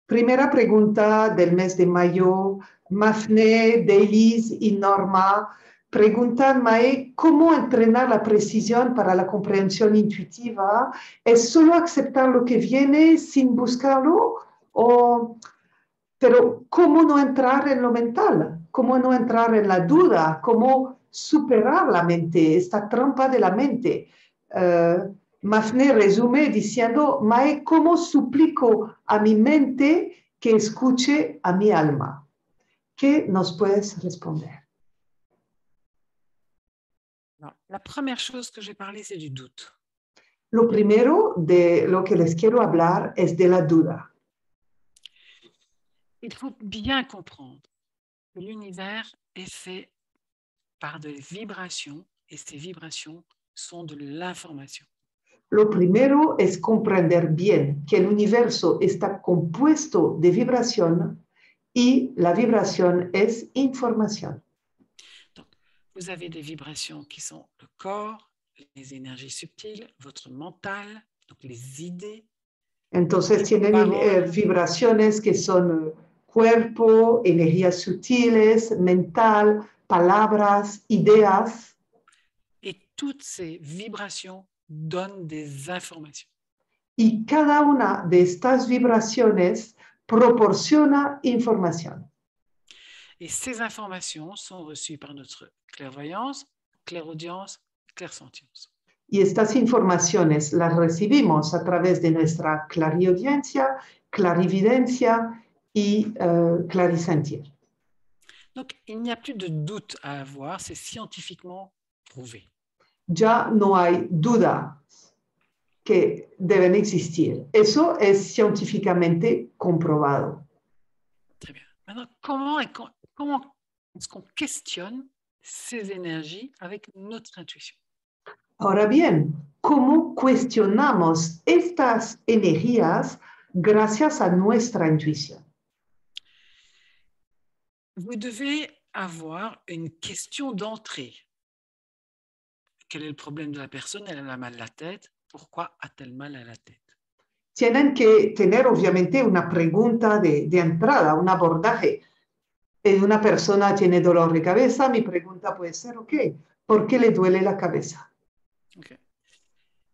Primera pregunta del mes de mayo. Mafne, Delis y Norma preguntan, Mae, ¿cómo entrenar la precisión para la comprensión intuitiva? ¿Es solo aceptar lo que viene sin buscarlo? Pero ¿cómo no entrar en lo mental? ¿Cómo no entrar en la duda? ¿Cómo superar la mente, esta trampa de la mente? Mafne resume diciendo, Mae, ¿cómo suplico a mi mente que escuche a mi alma? ¿Qué nos puedes responder? Alors, la première chose que je vais parler, c'est du doute. Lo primero de lo que les quiero hablar es de la duda. Il faut bien comprendre que l'univers est fait par des vibrations et ces vibrations sont de l'information. Lo primero es comprender bien que el universo está compuesto de vibración y la vibración es información. Donc, vous avez des vibrations qui sont le corps, les énergies subtiles, votre mental, donc les idées. Entonces tienen vibraciones que son cuerpo, energías sutiles, mental, palabras, ideas. Et toutes ces vibrations donnent des informations. Y cada una de estas vibraciones proporciona información. Et ces informations sont reçues par notre clairvoyance, clairaudience, clairsentience. Y estas informaciones las recibimos a través de nuestra clariaudiencia, clarividencia y clarisentir. Donc, il n'y a plus de doute à avoir, c'est scientifiquement prouvé. Ya no hay duda que deben existir. Eso es científicamente comprobado. Très bien. Maintenant, comment est-ce qu'on questionne ces énergies avec notre intuition? Ahora bien, ¿cómo cuestionamos estas energías gracias a nuestra intuición? Vous devez avoir une question d'entrée. Quel est le problème de la personne? Elle a mal à la tête. Pourquoi a-t-elle mal à la tête? Tienen que tener obviamente una pregunta de entrada, un abordaje. Una persona tiene dolor de cabeza, mi pregunta puede ser, ok, ¿por qué le duele la cabeza? Okay.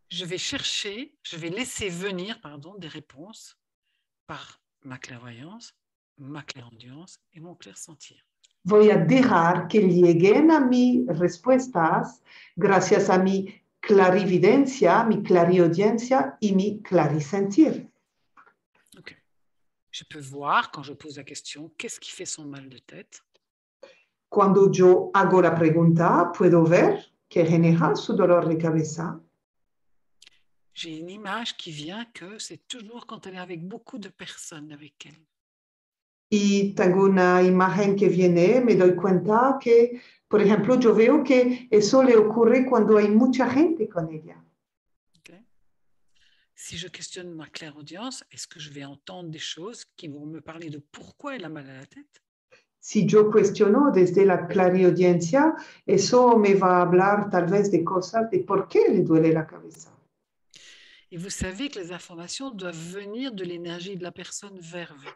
Je vais laisser venir des réponses par ma clairvoyance, ma clairaudience et mon clairsentir. Voy a dejar que lleguen a mis respuestas gracias a mi clarividencia, mi clariaudiencia y mi clarisentir. Okay. Je peux voir, quand je pose la question, qu'est-ce qui fait son mal de tête? Cuando yo hago la pregunta, puedo ver qué genera su dolor de cabeza. J'ai une image qui vient que c'est toujours quand elle est avec beaucoup de personnes avec elle. Y tengo una imagen que viene, me doy cuenta que, por ejemplo, yo veo que eso le ocurre cuando hay mucha gente con ella. Okay. Si je questionne ma clairaudience, est-ce que je vais entendre des choses qui vont me parler de pourquoi elle a mal à la tête? Si yo cuestiono desde la clariaudiencia, eso me va a hablar tal vez de cosas de por qué le duele la cabeza. Et vous savez que les informations doivent venir de l'énergie de la personne vers vous.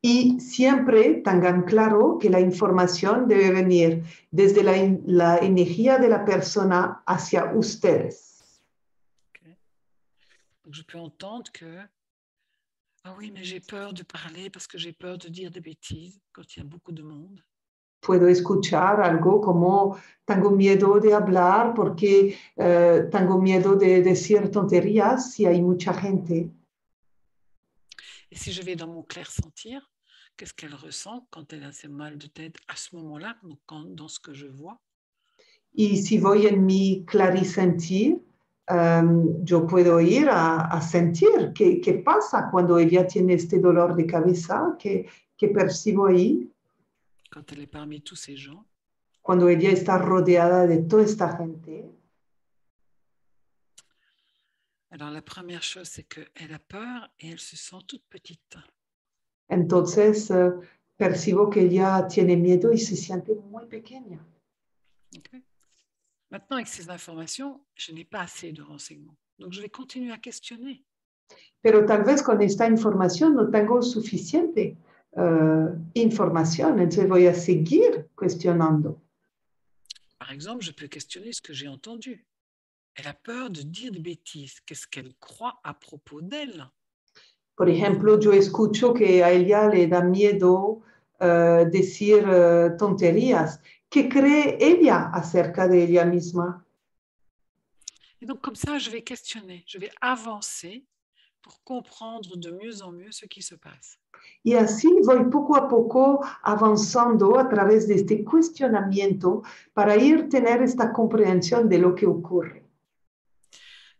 Y siempre tengan claro que la información debe venir desde la energía de la persona hacia ustedes. Okay. Donc je peux entendre que ah oui, mais j'ai peur de parler parce que j'ai peur de dire des bêtises quand il y a beaucoup de monde. Puedo escuchar algo como tengo miedo de hablar porque tengo miedo de decir tonterías si hay mucha gente. Et si je vais dans mon clairsentir, qu'est-ce qu'elle ressent quand elle a ses mal de tête à ce moment-là, dans ce que je vois? Y si voy en mi clarisentir, yo puedo ir a sentir qué pasa cuando ella tiene este dolor de cabeza que percibo ahí. Quand elle est parmi tous ces gens. Cuando ella está rodeada de toda esta gente. Alors la première chose, c'est qu'elle a peur et elle se sent toute petite. Entonces percibo que ella tiene miedo y se siente muy pequeña. Okay. Maintenant, avec ces informations, je n'ai pas assez de renseignements. Donc, je vais continuer à questionner. pero tal vez con esta información no tengo suficiente información, entonces voy a seguir cuestionando. Par exemple, je peux questionner ce que j'ai entendu. Elle a peur de dire des bêtises. Qu'est-ce qu'elle croit à propos d'elle? Por ejemplo, yo escucho que a ella le da miedo decir tonterías. ¿Qué cree ella acerca de ella misma? Et donc, comme ça, je vais questionner, je vais avancer pour comprendre de mieux en mieux ce qui se passe. Y así voy poco a poco avanzando a través de este cuestionamiento para ir tener esta comprensión de lo que ocurre.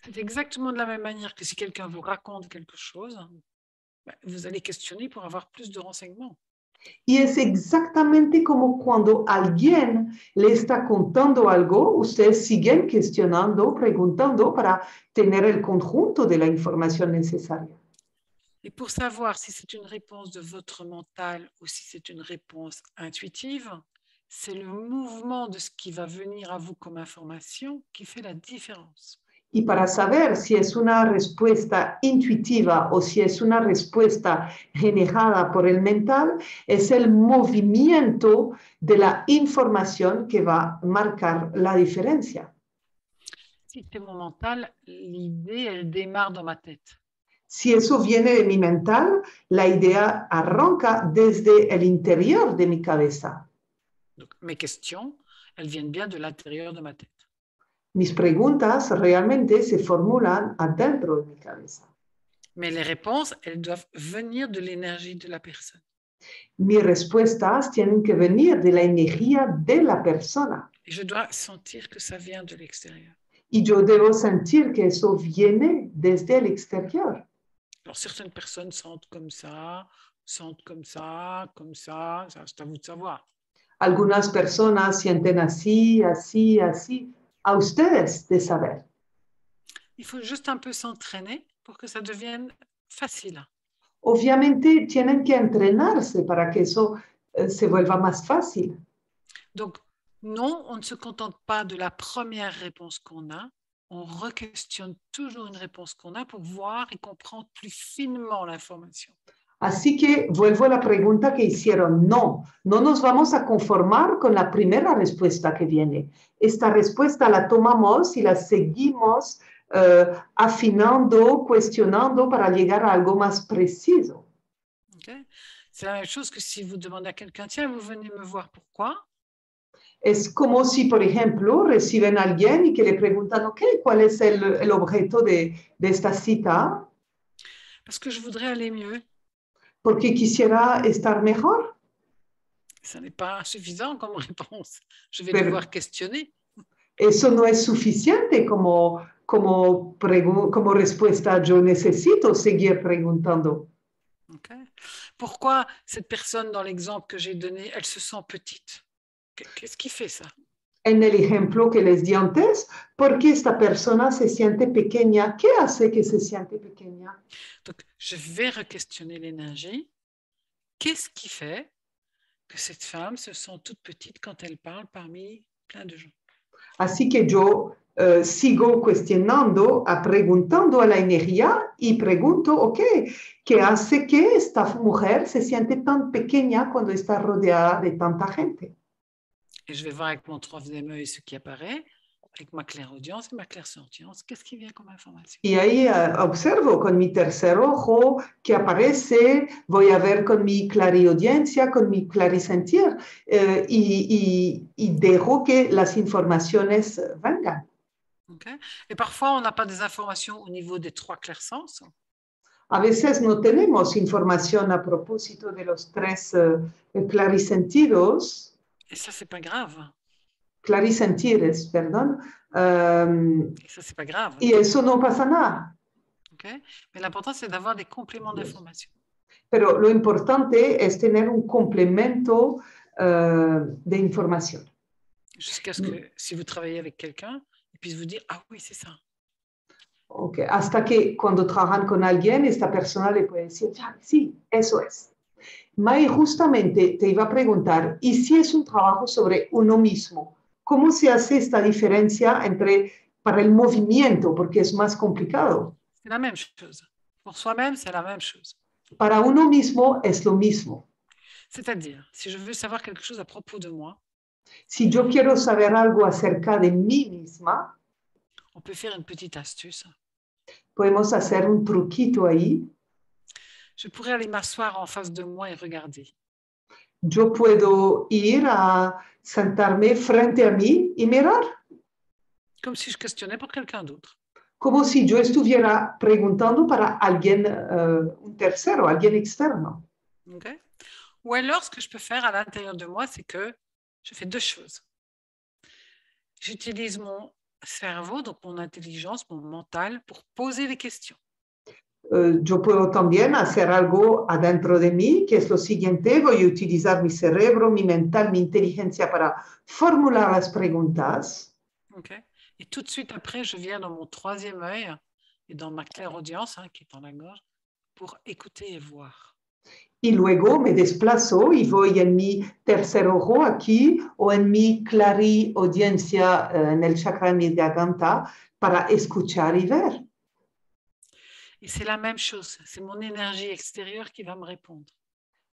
C'est exactement de la même manière que si quelqu'un vous raconte quelque chose, vous allez questionner pour avoir plus de renseignements. Y es exactamente como cuando alguien le está contando algo, ustedes siguen cuestionando, preguntando para tener el conjunto de la información necesaria. Et pour savoir si c'est une réponse de votre mental ou si c'est une réponse intuitive, c'est le mouvement de ce qui va venir à vous comme information qui fait la différence. Y para saber si es una respuesta intuitiva o si es una respuesta generada por el mental, es el movimiento de la información que va a marcar la diferencia. Si c'est mon mental, l'idée, elle démarre dans ma tête. Si eso viene de mi mental, la idea arranca desde el interior de mi cabeza. Donc, mes questions, elles viennent bien de l'intérieur de ma tête. Mis preguntas realmente se formulan adentro de mi cabeza. Mais les réponses, elles doivent venir de l'énergie de la personne. Mis respuestas tienen que venir de la energía de la persona. Et je dois sentir que ça vient de l'extérieur. Y yo debo sentir que eso viene desde el exterior. Alors, certaines personnes sentent comme ça, c'est à vous de savoir. Algunas personas sienten así, así, así. A ustedes de saber. Il faut juste un peu s'entraîner pour que ça devienne facile. Obviamente tienen que entrenarse para que eso se vuelva más fácil. Donc, non, on ne se contente pas de la première réponse qu'on a. On re-questionne toujours une réponse qu'on a pour voir et comprendre plus finement l'information. Así que vuelvo a la pregunta que hicieron. No, no nos vamos a conformar con la primera respuesta que viene. Esta respuesta la tomamos y la seguimos afinando, cuestionando para llegar a algo más preciso. Okay. C'est la même chose que si vous demandez à quelqu'un, tiens, vous venez me voir, pourquoi? Es como si, por ejemplo, reciben a alguien y que le preguntan, ok, ¿cuál es el objeto de esta cita? Parce que je voudrais aller mieux. Porque quisiera estar mejor. Ça n'est pas suffisant comme réponse. Je vais Pero devoir questionner. eso no es suficiente como respuesta. Yo necesito seguir preguntando. Okay. Pourquoi cette personne, dans l'exemple que j'ai donné, elle se sent petite? Qu'est-ce qui fait ça? En el ejemplo que les di antes, ¿por qué esta persona se siente pequeña? ¿Qué hace que se siente pequeña? Donc, je vais re-questionner l'énergie. Qu'est-ce qui fait que cette femme se sent toute petite quand elle parle parmi plein de gens? Así que yo sigo cuestionando, preguntando a la energía y pregunto, ok, ¿qué hace que esta mujer se siente tan pequeña cuando está rodeada de tanta gente? Et je vais voir avec mon troisième œil ce qui apparaît, avec ma clairaudience et ma clairsentience. Qu'est-ce qui vient comme information? Y ahí observo con mi tercer ojo que aparece, voy a ver con mi clariaudiencia, con mi clarisentir, y dejo que las informaciones vengan. Okay. Et parfois, on n'a pas des informations au niveau des trois clairsens. A veces no tenemos información a propósito de los tres clarisentidos. Et ça, c'est pas grave. Clarisentires, perdón. Et ça, c'est pas grave. Y eso no pasa nada. Okay. Mais l'important, c'est d'avoir des compléments d'information. Pero lo importante es tener un complemento de información. Jusqu'à ce que, si vous travaillez avec quelqu'un, il puisse vous dire, ah oui, c'est ça. Okay. Hasta que cuando trabajan con alguien, esta persona le puede decir, ya, sí, eso es. May, justamente te iba a preguntar, ¿y si es un trabajo sobre uno mismo? ¿Cómo se hace esta diferencia para el movimiento? Porque es más complicado. C'est la même chose. Pour soi-même, c'est la même chose. Para uno mismo es lo mismo. C'est-à-dire, si je veux savoir quelque chose à propos de moi, Si yo quiero saber algo acerca de mí misma, on peut faire une petite astuce. podemos hacer un truquito ahí. Je pourrais aller m'asseoir en face de moi et regarder. Yo puedo ir a sentarme frente a mí y mirar, Comme si je questionnais pour quelqu'un d'autre. como si yo estuviera preguntando para alguien, un tercero, alguien externo. Okay? Ou alors, ce que je peux faire à l'intérieur de moi, c'est que je fais deux choses. J'utilise mon cerveau, donc mon intelligence, mon mental, pour poser les questions. Yo puedo también hacer algo adentro de mí, que es lo siguiente, voy a utilizar mi cerebro, mi mental, mi inteligencia para formular las preguntas. Okay? Et tout de suite après, je viens dans mon troisième œil et dans ma clairaudience, qui est dans la gorge, pour écouter et voir. Y luego me desplazo y voy en mi tercer ojo aquí o en mi clariaudiencia en el chakra de mi garganta para escuchar y ver. Et c'est la même chose, c'est mon énergie extérieure qui va me répondre.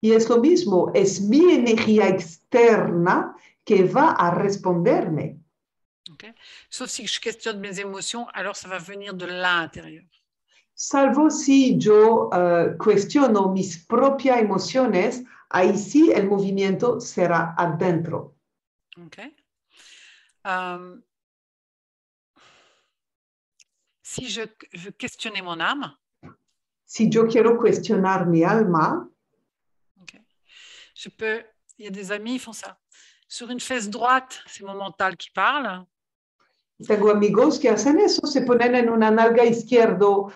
Y es lo mismo, es mi energía externa que va a responderme. Okay? Sauf si je questionne mes émotions, alors ça va venir de l'intérieur. Salvo si yo cuestiono mis propias emociones, ahí sí el movimiento será adentro. Okay? Si je veux questionner mon âme, Si yo quiero cuestionar mi alma, okay, je peux, il y a des amis, ils font ça. Sur une fesse droite, c'est mon mental qui parle. tengo amigos que hacen eso, se ponen en una nalga izquierda,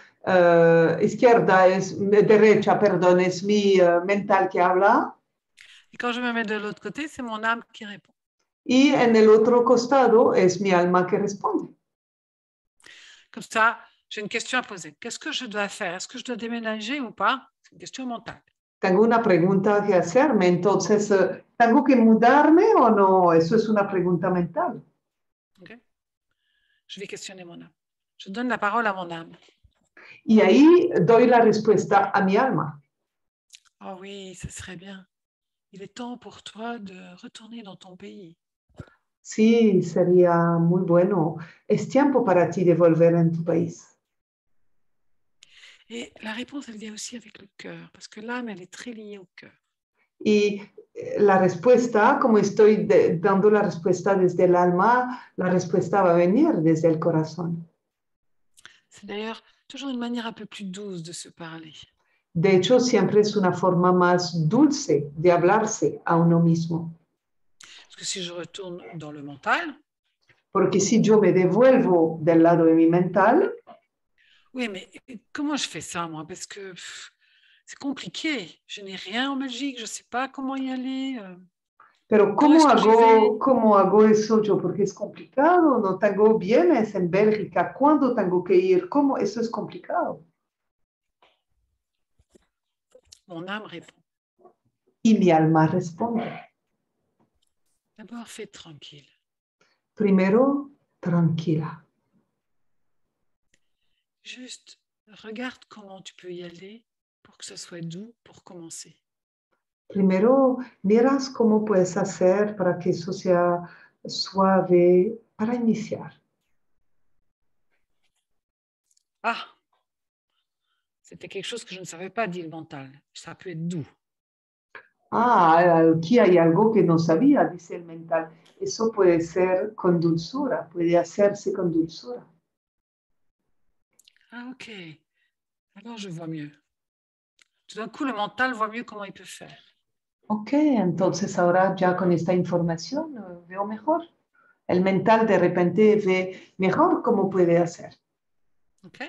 derecha, perdón, es mi mental que habla. Et quand je me mets de l'autre côté, c'est mon âme qui répond. Y en el otro costado es mi alma que responde. Comme ça, j'ai une question à poser. Qu'est-ce que je dois faire? Est-ce que je dois déménager ou pas? C'est une question mentale. Tengo una pregunta que hacerme, entonces, ¿tengo que mudarme o no? Eso es una pregunta mental. Okay? Je vais questionner mon âme. Je donne la parole à mon âme. Y ahí doy la respuesta a mi alma. Oh oui, ce serait bien. Il est temps pour toi de retourner dans ton pays. Sí, sería muy bueno. Es tiempo para ti de volver en tu país. Et la réponse, elle vient aussi avec le cœur, parce que l'âme, elle est très liée au cœur. Y la respuesta, como estoy dando la respuesta desde el alma, la respuesta va a venir desde el corazón. C'est d'ailleurs toujours une manière un peu plus douce de se parler. De hecho, siempre es una forma más dulce de hablarse a uno mismo. Parce que si je retourne dans le mental, Porque si yo me devuelvo del lado de mi mental, oui, mais comment je fais ça, moi? Parce que c'est compliqué. Je n'ai rien en Belgique, je ne sais pas comment y aller. pero Quand est-ce que j'y vais? ¿cómo hago eso yo? Porque es complicado, no tengo bienes en Bélgica, ¿cuándo tengo que ir? ¿Cómo? Eso es complicado. Mon âme répond. Y mi alma responde. D'abord, fais tranquille. Primero, tranquila. Juste regarde comment tu peux y aller pour que ce soit doux pour commencer. Primero, miras cómo puedes hacer para que eso sea suave para iniciar. Ah, c'était quelque chose que je ne savais pas, dit le mental. Ça peut être doux. Ah, aquí hay algo que no sabía, dice el mental. Eso puede ser con dulzura, puede hacerse con dulzura. Ah, ok. Alors, je vois mieux. Tout d'un coup, le mental voit mieux comment il peut faire. Ok, entonces ahora ya con esta información veo mejor. El mental de repente ve mejor cómo puede hacer. Ok.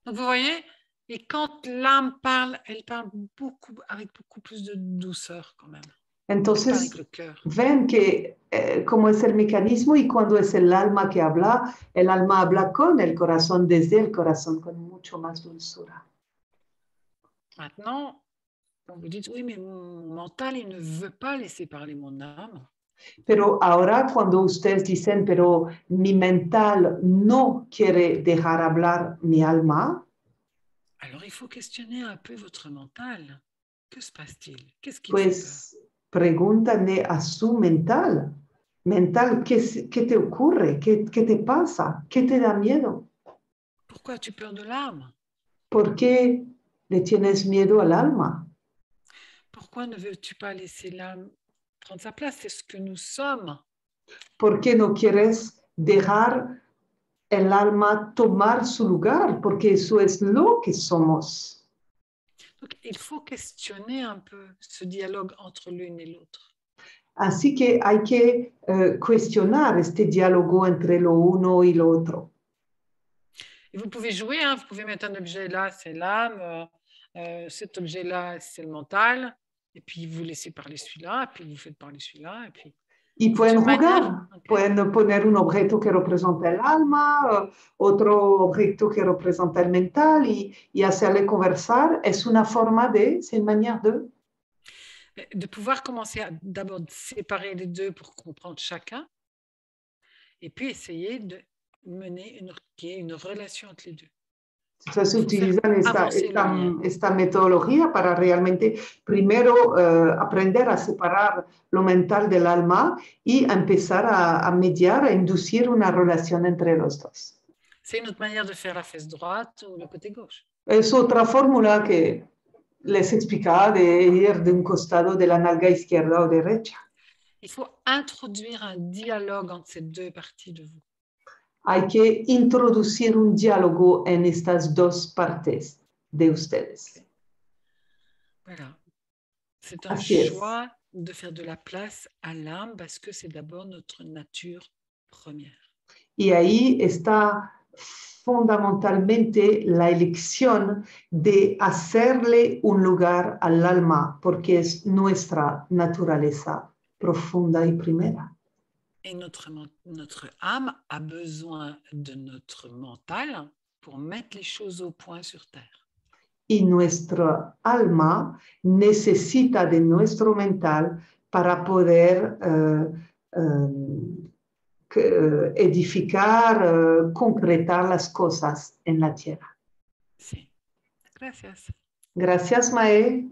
Donc, vous voyez, et quand l'âme parle, elle parle avec beaucoup plus de douceur quand même. Elle parle Entonces, avec le cœur. ven que cómo es el mecanismo y cuando es el alma que habla, el alma habla con el corazón, desde el corazón, con mucho más dulzura. Maintenant, quand vous dites, oui, mais mon mental, il ne veut pas laisser parler mon âme. Pero ahora cuando ustedes dicen, pero mi mental no quiere dejar hablar mi alma, Alors, il faut questionner un peu votre mental. Que se passe-t-il? Qu'est-ce qui te fait peur? Pues pregúntale a su mental. Mental, ¿qué te ocurre? ¿Qué te pasa? ¿Qué te da miedo? Pourquoi as-tu peur de l'âme? ¿Por qué le tienes miedo al alma? Pourquoi ne veux-tu pas laisser l'âme prendre sa place? C'est ce que nous sommes. ¿Por qué no quieres dejar el alma tomar su lugar? Porque eso es lo que somos. Donc, il faut questionner un peu ce dialogue entre l'une et l'autre. Así que hay que cuestionar este diálogo entre lo uno y lo otro. Et vous pouvez jouer, hein, vous pouvez mettre un objet là, c'est l'âme, cet objet-là, c'est le mental, et puis vous laissez parler celui-là, et puis vous faites parler celui-là, et puis Y c'est pueden une manière. jugar, Okay. pueden poner un objeto que representa el alma, otro objeto que representa el mental y hacerle conversar. Es una forma de, c'est une manière De pouvoir commencer à d'abord séparer les deux pour comprendre chacun, et puis essayer de mener une relation entre les deux. Entonces Il faut faire utilizan avancer le lien. esta metodología para realmente primero aprender a separar lo mental del alma y a empezar a mediar, a inducir una relación entre los dos. C'est une autre manière de faire la fesse droite ou le côté gauche. Es otra fórmula que les explicaba de ir de un costado de la nalga izquierda o derecha. Il faut introduire un dialogue entre ces deux parties de vous. Hay que introducir un diálogo en estas dos partes de ustedes. Voilà. C'est un Así es. choix de faire de la place à l'âme parce que c'est d'abord notre nature première. Y ahí está fundamentalmente la elección de hacerle un lugar al alma, porque es nuestra naturaleza profunda y primera. Et notre âme a besoin de notre mental pour mettre les choses au point sur Terre. Y nuestra alma necesita de nuestro mental para poder edificar, concretar las cosas en la tierra. Sí. Gracias. Gracias, Mae.